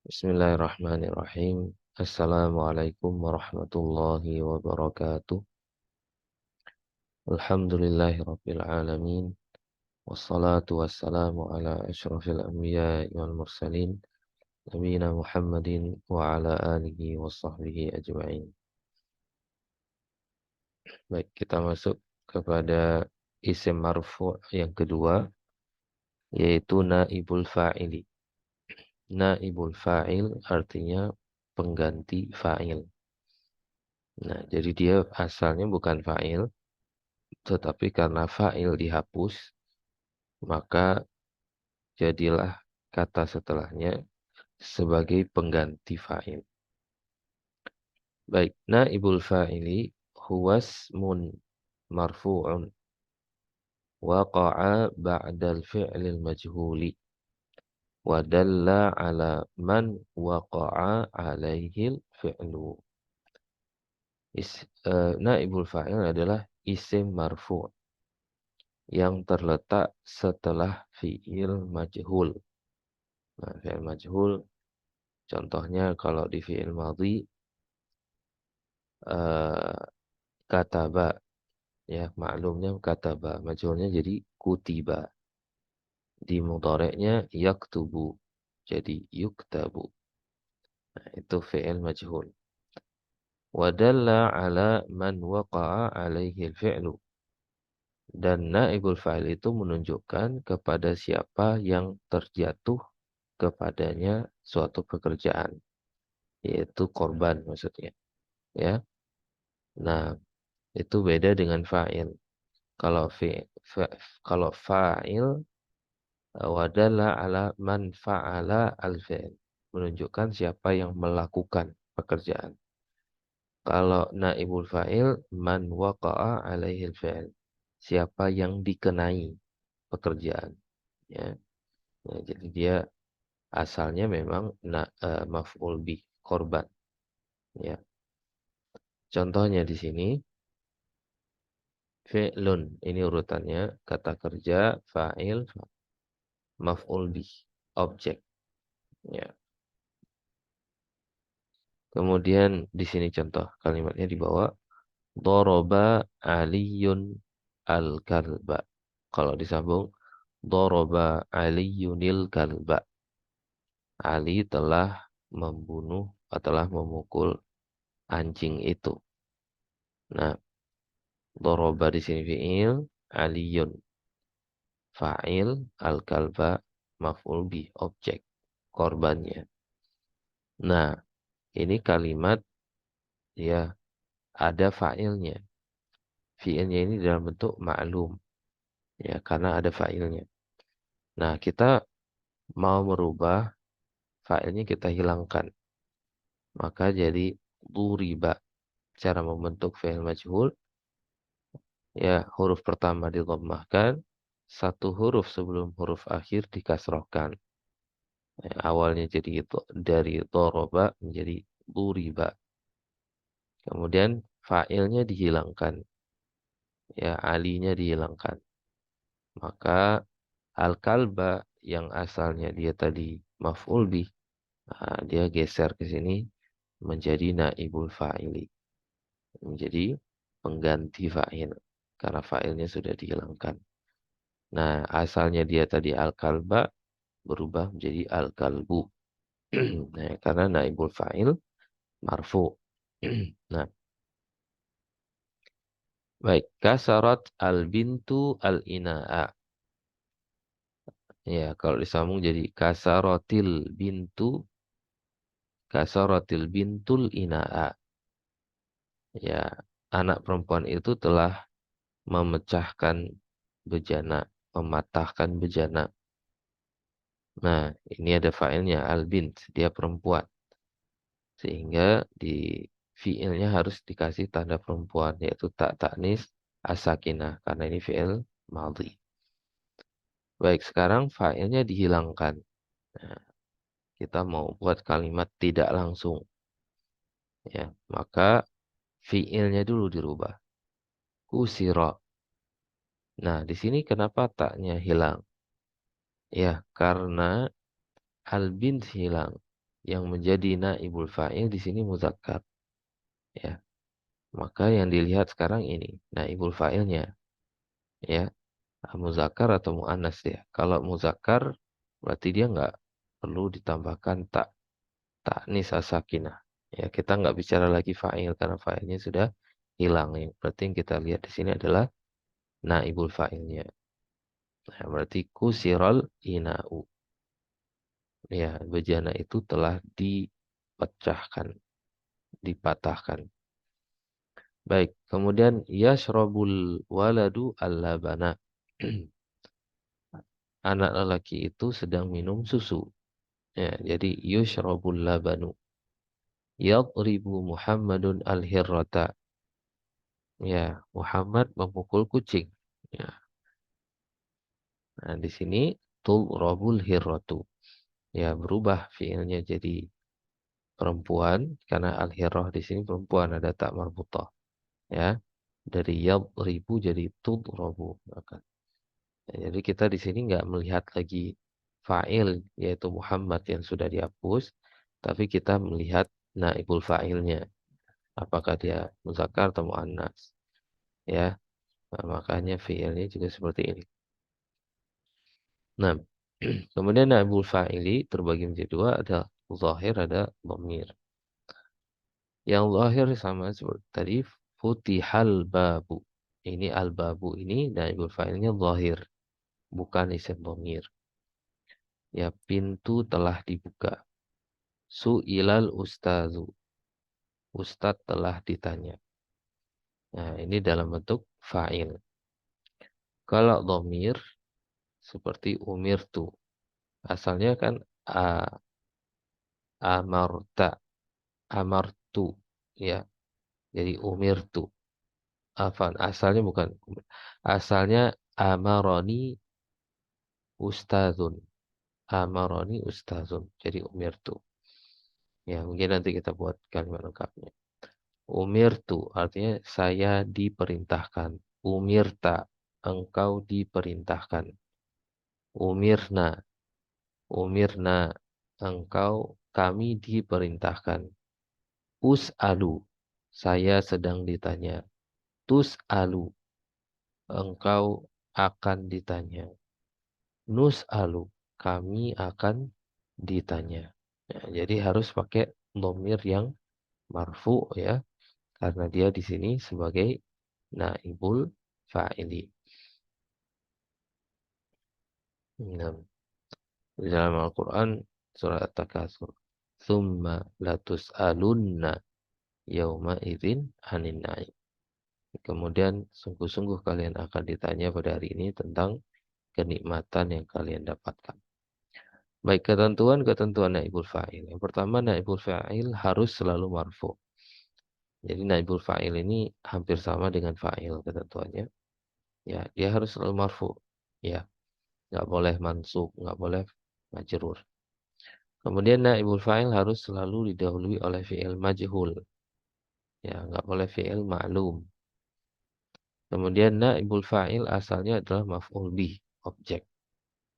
Bismillahirrahmanirrahim. Assalamualaikum warahmatullahi wabarakatuh. Alhamdulillahirabbil alamin. Wassalatu wassalamu ala asyrafil anbiya'i wal mursalin nabiyina Muhammadin wa ala alihi wa sahbihi ajma'in. Baik, kita masuk kepada isim marfu' yang kedua, yaitu naibul fa'ili. Naibul fa'il artinya pengganti fa'il. Nah, jadi dia asalnya bukan fa'il, tetapi karena fa'il dihapus, maka jadilah kata setelahnya sebagai pengganti fa'il. Baik, naibul fa'ili huwasmun marfu'un waqa'a ba'dal fi'lil majhuli wa dalla ala man waqa'a alaihil fi'lu. Naibul fa'il adalah isim marfu' yang terletak setelah fi'il majhul. Nah, fi'il majhul contohnya kalau di fi'il madhi eh, kataba, ya maklumnya kataba, majhulnya jadi kutiba. Di mudhari'nya yaktubu, jadi yuktabu. Nah, itu fi'il majhul. Wa dalla ala man waqa'a alaihi al-fi'lu. Dan naibul fa'il itu menunjukkan kepada siapa yang terjatuh kepadanya suatu pekerjaan, yaitu korban maksudnya, ya. Nah, itu beda dengan fa'il. Kalau kalau fa'il wadalla ala man fa'ala al-fi'l, menunjukkan siapa yang melakukan pekerjaan. Kalau naibul fa'il man waqa'a alaihi al-fi'l, siapa yang dikenai pekerjaan, ya. Nah, jadi dia asalnya memang maf'ul bih, korban, ya. Contohnya di sini fi'lun, ini urutannya kata kerja, fa'il, maf'ul bih, objek, ya. Kemudian di sini contoh kalimatnya di bawah, doroba aliyun al-kalba. Kalau disambung, doroba aliyunil kalba. Ali telah membunuh atau telah memukul anjing itu. Nah, doroba di sini fi'il, aliyun fa'il, al-kalba maf'ul bih, objek, korbannya. Nah, ini kalimat ya ada fa'ilnya. Fi'ilnya ini dalam bentuk ma'lum, ya karena ada fa'ilnya. Nah, kita mau merubah fa'ilnya, kita hilangkan. Maka jadi duriba. Cara membentuk fi'il majhul, ya huruf pertama didhammahkan, satu huruf sebelum huruf akhir dikasrohkan. Ya, awalnya jadi itu dari doroba menjadi duriba. Kemudian fa'ilnya dihilangkan. Ya, alinya dihilangkan. Maka al-kalba yang asalnya dia tadi maf'ul bih, nah, dia geser ke sini menjadi naibul fa'ili, menjadi pengganti fa'il karena fa'ilnya sudah dihilangkan. Nah, asalnya dia tadi al-kalba berubah menjadi al-kalbu. Nah, karena naibul fa'il marfu. Nah, baik, kasarat al-bintu al-ina'a. Ya, kalau disambung jadi kasaratil bintul ina'a. Ya, anak perempuan itu telah memecahkan bejana, mematahkan bejana. Nah, ini ada fa'ilnya al-bint, dia perempuan. Sehingga di fi'ilnya harus dikasih tanda perempuan, yaitu tak taknis as-sakinah, karena ini fi'il madhi. Baik, sekarang fa'ilnya dihilangkan. Nah, kita mau buat kalimat tidak langsung, ya, maka fi'ilnya dulu dirubah. Kusira. Nah, di sini kenapa taknya hilang? Ya, karena al-bint hilang. yang menjadi naibul fa'il di sini muzakkar, ya. Maka yang dilihat sekarang ini naibul fa'ilnya, ya, muzakkar atau muannas ya. Kalau muzakkar berarti dia nggak perlu ditambahkan ta'nis as-sakinah. Ya, kita nggak bicara lagi fa'il karena fa'ilnya sudah hilang. Ya. Berarti yang kita lihat di sini adalah naibul fa'ilnya. Nah, berarti kusiral ina'u. Ya, bejana itu telah dipecahkan, dipatahkan. Baik, kemudian yashrabul waladu al-labana. Anak lelaki itu sedang minum susu. Ya, jadi yushrabul labanu. Yadribu Muhammadun al-hirrata. Ya, Muhammad memukul kucing. Ya. Nah, di sini tulrabul hirratu. Ya, berubah fiilnya jadi perempuan karena al-hirrah di sini perempuan ada tak marbutah. Ya, dari yadribu jadi tudrabu. Maka, ya, jadi kita di sini nggak melihat lagi fa'il yaitu Muhammad yang sudah dihapus, tapi kita melihat naibul fa'ilnya. Apakah dia muzakkar atau muannas? Ya, nah, makanya fi'ilnya juga seperti ini. Nah, kemudian naibul fa'ili terbagi menjadi dua, ada zahir, ada dhamir. Yang zahir sama seperti tadi, futihal babu. Ini al-babu ini naibul fa'ilnya zahir, bukan isim dhamir. Ya, pintu telah dibuka. Su'ilal ustazu. Ustadz telah ditanya. Nah, ini dalam bentuk fa'il. Kalau dhamir seperti umirtu. Asalnya kan amarta, amartu, ya. Jadi umirtu. Afan, asalnya bukan. Asalnya amaroni ustazun. Amaroni ustazun. Jadi umirtu. Ya, mungkin nanti kita buat kalimat lengkapnya. Umirtu artinya saya diperintahkan. Umirta, engkau diperintahkan. Umirna, umirna, engkau, kami diperintahkan. Us'alu, saya sedang ditanya. Tus'alu, engkau akan ditanya. Nus'alu, kami akan ditanya. Ya, jadi harus pakai dhamir yang marfu ya, karena dia di sini sebagai naibul fa'ili. Nah, di dalam Al-Quran surah At-Takatsur, "Tsumma latus'alunna yauma idzin 'anin na'im." Kemudian sungguh-sungguh kalian akan ditanya pada hari ini tentang kenikmatan yang kalian dapatkan. Baik, ketentuan naibul fa'il. Yang pertama, naibul fa'il harus selalu marfu. Jadi naibul fa'il ini hampir sama dengan fa'il ketentuannya. Ya, dia harus selalu marfu. Ya, nggak boleh mansub, nggak boleh majrur. Kemudian naibul fa'il harus selalu didahului oleh fi'il majhul. Ya, nggak boleh fi'il ma'lum. Kemudian naibul fa'il asalnya adalah maf'ul bih, objek.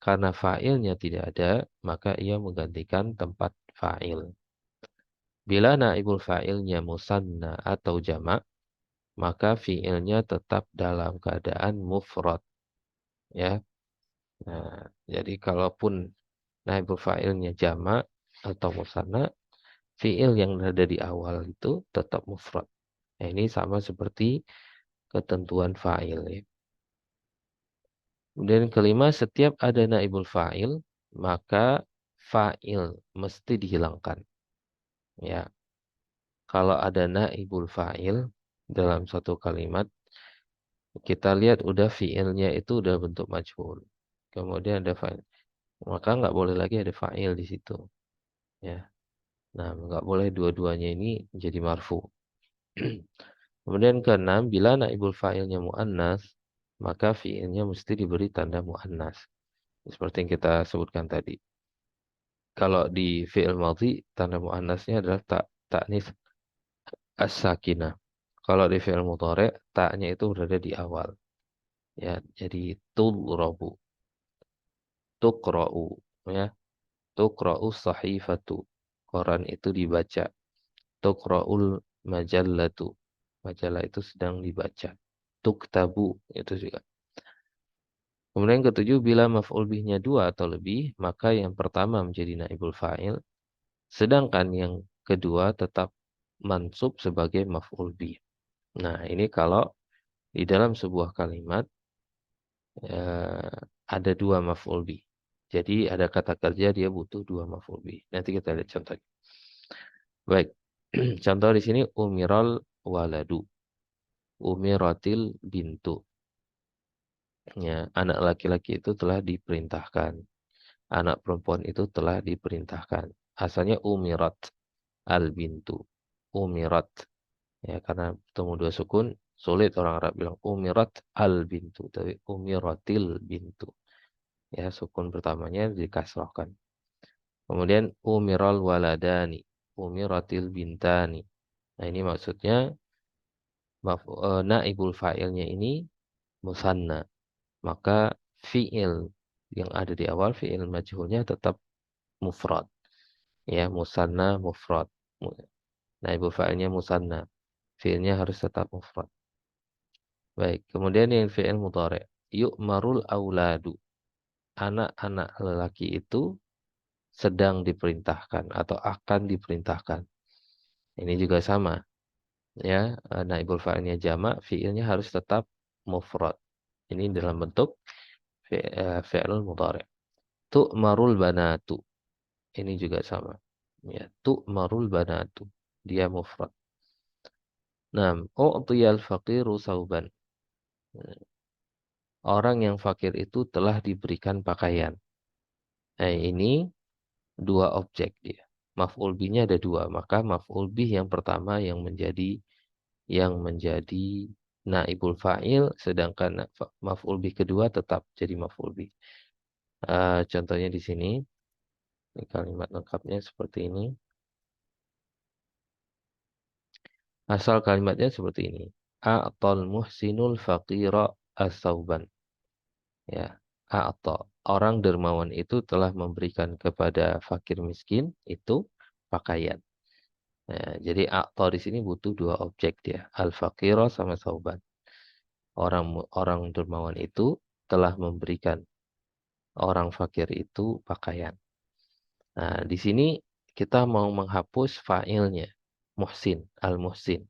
Karena fa'ilnya tidak ada, maka ia menggantikan tempat fa'il. Bila naibul fa'ilnya musanna atau jamak, maka fi'ilnya tetap dalam keadaan mufrad. Ya. Nah, jadi kalaupun naibul fa'ilnya jamak atau musanna, fi'il yang ada di awal itu tetap mufrad. Nah, ini sama seperti ketentuan fa'il ya. Kemudian kelima, setiap ada naibul fa'il, maka fa'il mesti dihilangkan. Ya, kalau ada naibul fa'il dalam satu kalimat, kita lihat udah fi'ilnya itu udah bentuk majhul. Kemudian ada fa'il. Maka nggak boleh lagi ada fa'il di situ. Ya, nah nggak boleh dua-duanya ini jadi marfu. Kemudian keenam, bila naibul fa'ilnya mu'annas, maka fi'ilnya mesti diberi tanda mu'annas. Seperti yang kita sebutkan tadi. Kalau di fi'il madhi, tanda mu'annasnya adalah ta'nis as-sakinah. Kalau di fi'il mudhari', ta'nya itu berada di awal. Ya, jadi tulrabu, tuqra'u, ya, tuqra'u sahifatu. koran itu dibaca. Tuqra'ul majallatu. Majalah itu sedang dibaca. Tuktabu itu juga. Kemudian yang ketujuh, bila maf'ul bihnya dua atau lebih, maka yang pertama menjadi naibul fa'il, sedangkan yang kedua tetap mansub sebagai maf'ul bih. Nah, ini kalau di dalam sebuah kalimat ada dua maf'ul bih. Jadi ada kata kerja dia butuh dua maf'ul bih. Nanti kita lihat contohnya. Baik. Contoh di sini umiral waladu. Umiratil bintu. Ya, anak laki-laki itu telah diperintahkan. Anak perempuan itu telah diperintahkan. Asalnya umirat al bintu. Umirat. Ya, karena bertemu dua sukun, sulit orang Arab bilang umirat al bintu, tapi umiratil bintu. Ya, sukun pertamanya dikasrahkan. Kemudian umiral waladani, umiratil bintani. Nah, ini maksudnya naibul fa'ilnya ini musanna. Maka fi'il yang ada di awal, fi'il majhulnya tetap mufrad. Ya, musanna mufrad. Naibul fa'ilnya musanna. Fi'ilnya harus tetap mufrad. Baik, kemudian yang fi'il mudhari'. Yu'marul auladu. Anak-anak lelaki itu sedang diperintahkan atau akan diperintahkan. Ini juga sama. Ya, naibul fa'ilnya jamak, fi'ilnya harus tetap mufrad. Ini dalam bentuk fi'il mudhari'. Tu'marul banatu. Ini juga sama. Ya, tu'marul banatu. Dia mufrad. Nah, u'tiyal faqiru sauban. Orang yang fakir itu telah diberikan pakaian. Nah, ini dua objek dia. Maf'ul bihnya ada dua. Maka maf'ul bih yang pertama yang menjadi naibul fa'il, sedangkan maf'ul bih kedua tetap jadi maf'ul bih. Contohnya di sini, ini kalimat lengkapnya seperti ini. Asal kalimatnya seperti ini. A'tal muhsinul faqira as-sauban. Ya, a'ta. Orang dermawan itu telah memberikan kepada fakir miskin itu pakaian. Ya, jadi a'ta di sini butuh dua objek dia. Al-faqira sama sauban. Orang dermawan itu telah memberikan orang fakir itu pakaian. Nah, di sini kita mau menghapus fa'ilnya. Muhsin, al-muhsin.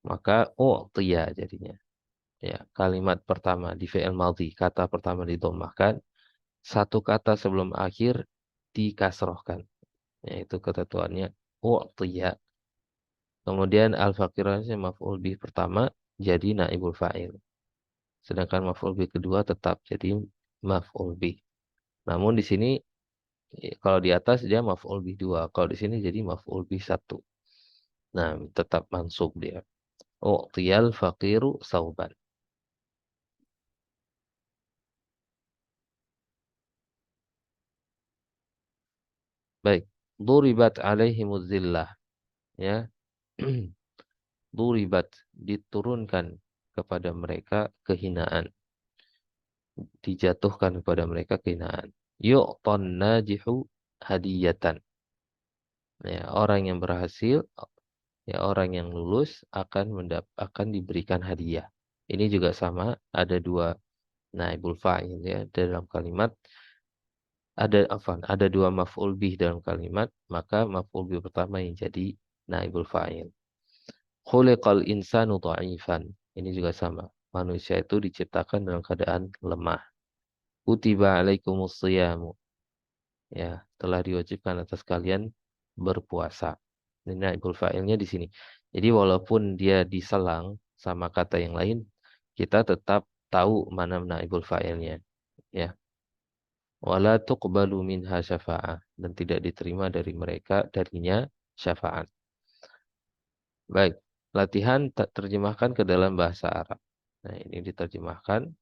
Maka u'tiya jadinya. Ya, kalimat pertama di fi'il madhi, kata pertama didomahkan, satu kata sebelum akhir dikasrohkan. Yaitu ketentuannya u'tiya. Kemudian al-faqirahnya maf'ul bih pertama jadi naibul fa'il. Sedangkan maf'ul bih kedua tetap jadi maf'ul bih. Namun di sini kalau di atas dia maf'ul bih dua, kalau di sini jadi maf'ul bih satu. Nah, tetap mansub dia. U'tiyal faqiru sauban. Baik. Duribat alaihimuz zillah. Ya. Duribat, diturunkan kepada mereka kehinaan. Dijatuhkan kepada mereka kehinaan. Yu'ton najihu hadiyatan. Ya, orang yang berhasil, ya orang yang lulus akan diberikan hadiah. Ini juga sama, ada dua naibul fa'il ya dalam kalimat. Ada dua maf'ul bih dalam kalimat, maka maf'ul bih pertama yang jadi naibul fa'il. Khuliqal insanu dha'ifan. Ini juga sama. Manusia itu diciptakan dalam keadaan lemah. Kutiba alaikumus siyamu. Ya, telah diwajibkan atas kalian berpuasa. Ini naibul fa'ilnya di sini. Jadi walaupun dia diselang sama kata yang lain, kita tetap tahu mana naibul fa'ilnya. Ya. Wala tuqbalu minha syafa'ah. Dan tidak diterima dari mereka darinya syafaat. Baik, latihan terjemahkan ke dalam bahasa Arab. Nah, ini diterjemahkan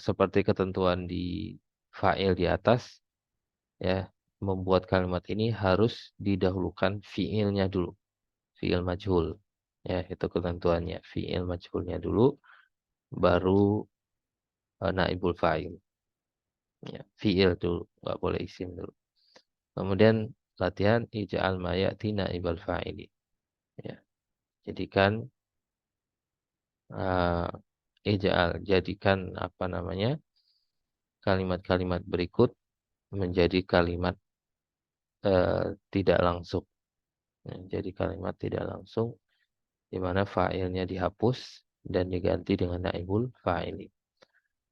seperti ketentuan di fa'il di atas, ya, membuat kalimat ini harus didahulukan fi'ilnya dulu, fi'il majhul. Ya, itu ketentuannya, fi'il majhulnya dulu, baru naibul fa'il. Ya, fi'il dulu, nggak boleh isim dulu. Kemudian latihan ij'al ma ya'ti naibal fa'ili. Ya, jadikan jadikan apa namanya? Kalimat-kalimat berikut menjadi kalimat tidak langsung. Ya, jadi kalimat tidak langsung di mana fa'ilnya dihapus dan diganti dengan naibul fa'ili.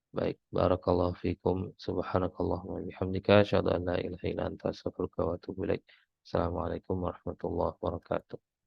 Baik, barakallahu fikum. Subhanakallahumma wa bihamdika asyhadu an la ilaha illa anta astaghfiruka wa atubu ilaik. Assalamualaikum warahmatullahi wabarakatuh.